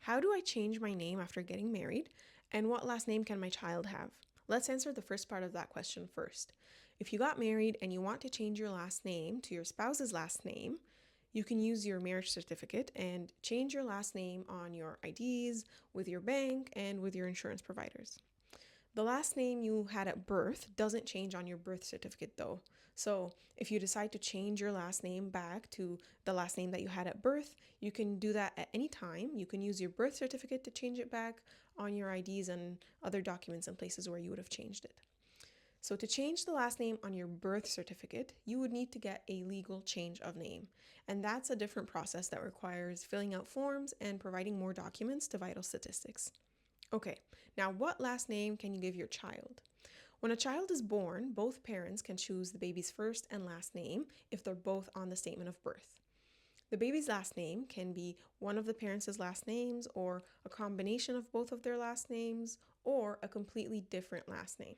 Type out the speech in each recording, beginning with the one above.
How do I change my name after getting married? And what last name can my child have? Let's answer the first part of that question first. If you got married and you want to change your last name to your spouse's last name, you can use your marriage certificate and change your last name on your IDs, with your bank, and with your insurance providers. The last name you had at birth doesn't change on your birth certificate though. So if you decide to change your last name back to the last name that you had at birth, you can do that at any time. You can use your birth certificate to change it back on your IDs and other documents and places where you would have changed it. So to change the last name on your birth certificate, you would need to get a legal change of name. And that's a different process that requires filling out forms and providing more documents to vital statistics. Okay, now what last name can you give your child? When a child is born, both parents can choose the baby's first and last name if they're both on the statement of birth. The baby's last name can be one of the parents' last names, or a combination of both of their last names, or a completely different last name.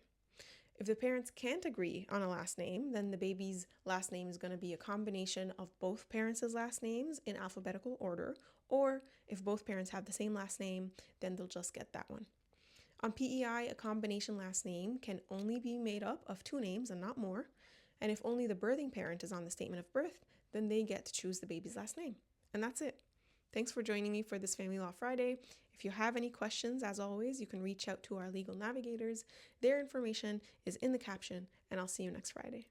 If the parents can't agree on a last name, then the baby's last name is going to be a combination of both parents' last names in alphabetical order, or if both parents have the same last name, then they'll just get that one. On PEI, a combination last name can only be made up of two names and not more, and if only the birthing parent is on the statement of birth, then they get to choose the baby's last name. And that's it. Thanks for joining me for this Family Law Friday. If you have any questions, as always, you can reach out to our legal navigators. Their information is in the caption, and I'll see you next Friday.